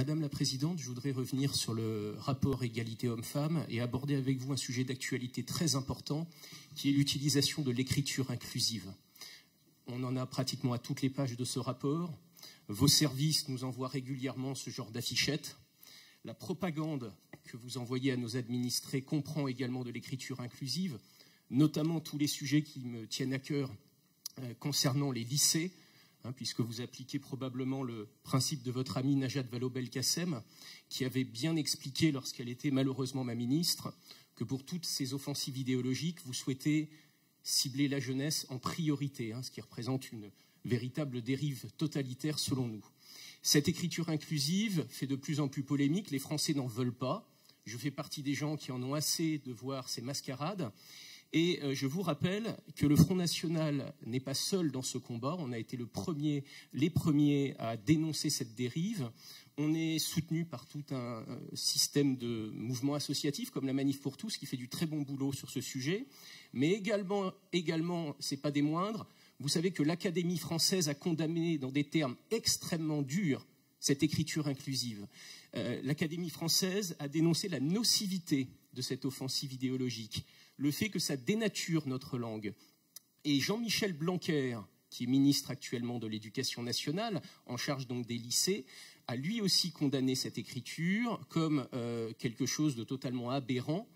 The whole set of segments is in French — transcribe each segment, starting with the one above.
Madame la Présidente, je voudrais revenir sur le rapport égalité homme-femme et aborder avec vous un sujet d'actualité très important qui est l'utilisation de l'écriture inclusive. On en a pratiquement à toutes les pages de ce rapport. Vos services nous envoient régulièrement ce genre d'affichettes. La propagande que vous envoyez à nos administrés comprend également de l'écriture inclusive, notamment tous les sujets qui me tiennent à cœur concernant les lycées, puisque vous appliquez probablement le principe de votre amie Najat Vallaud-Belkacem, qui avait bien expliqué, lorsqu'elle était malheureusement ma ministre, que pour toutes ces offensives idéologiques, vous souhaitez cibler la jeunesse en priorité, ce qui représente une véritable dérive totalitaire selon nous. Cette écriture inclusive fait de plus en plus polémique, les Français n'en veulent pas. Je fais partie des gens qui en ont assez de voir ces mascarades. Et je vous rappelle que le Front National n'est pas seul dans ce combat. On a été les premiers à dénoncer cette dérive. On est soutenu par tout un système de mouvements associatifs comme la Manif pour tous qui fait du très bon boulot sur ce sujet. Mais également ce n'est pas des moindres, vous savez que l'Académie française a condamné dans des termes extrêmement durs cette écriture inclusive. L'Académie française a dénoncé la nocivité de cette offensive idéologique, le fait que ça dénature notre langue. Et Jean-Michel Blanquer, qui est ministre actuellement de l'Éducation nationale, en charge donc des lycées, a lui aussi condamné cette écriture comme quelque chose de totalement aberrant.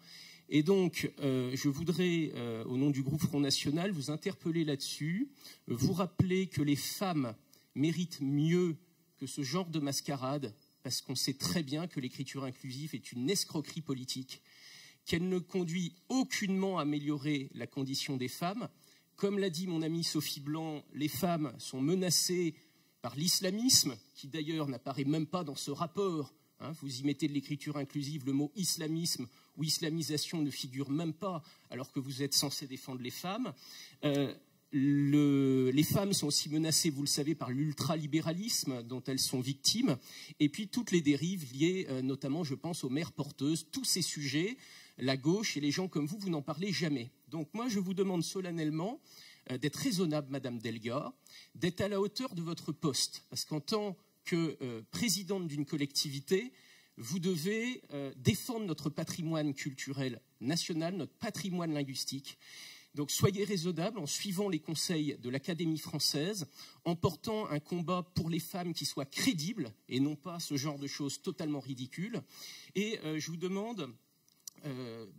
Et donc, je voudrais, au nom du groupe Front National, vous interpeller là-dessus, vous rappeler que les femmes méritent mieux que ce genre de mascarade, parce qu'on sait très bien que l'écriture inclusive est une escroquerie politique, qu'elle ne conduit aucunement à améliorer la condition des femmes. Comme l'a dit mon amie Sophie Blanc, les femmes sont menacées par l'islamisme, qui d'ailleurs n'apparaît même pas dans ce rapport. Vous y mettez de l'écriture inclusive, le mot islamisme ou islamisation ne figure même pas, alors que vous êtes censé défendre les femmes. Les femmes sont aussi menacées, vous le savez, par l'ultralibéralisme dont elles sont victimes, et puis toutes les dérives liées notamment, je pense, aux mères porteuses. Tous ces sujets, la gauche et les gens comme vous n'en parlez jamais. Donc moi, je vous demande solennellement d'être raisonnable, Madame Delga, d'être à la hauteur de votre poste, parce qu'en tant que présidente d'une collectivité, vous devez défendre notre patrimoine culturel national, notre patrimoine linguistique. Donc soyez raisonnable en suivant les conseils de l'Académie française, en portant un combat pour les femmes qui soit crédible et non pas ce genre de choses totalement ridicules. Et je vous demande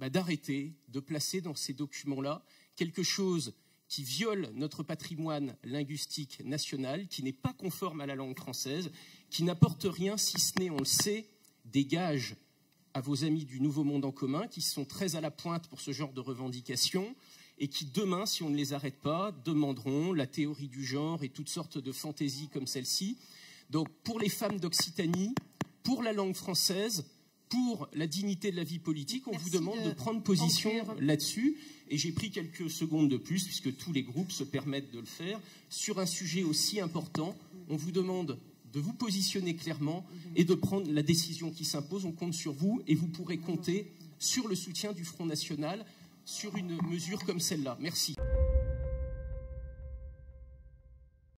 d'arrêter de placer dans ces documents-là quelque chose qui viole notre patrimoine linguistique national, qui n'est pas conforme à la langue française, qui n'apporte rien, si ce n'est, on le sait, des gages à vos amis du Nouveau Monde en commun, qui sont très à la pointe pour ce genre de revendications, et qui demain, si on ne les arrête pas, demanderont la théorie du genre et toutes sortes de fantaisies comme celle-ci. Donc pour les femmes d'Occitanie, pour la langue française, pour la dignité de la vie politique, on vous demande de prendre position là-dessus. Et j'ai pris quelques secondes de plus, puisque tous les groupes se permettent de le faire, sur un sujet aussi important. On vous demande de vous positionner clairement et de prendre la décision qui s'impose. On compte sur vous et vous pourrez compter sur le soutien du Front National sur une mesure comme celle-là. Merci.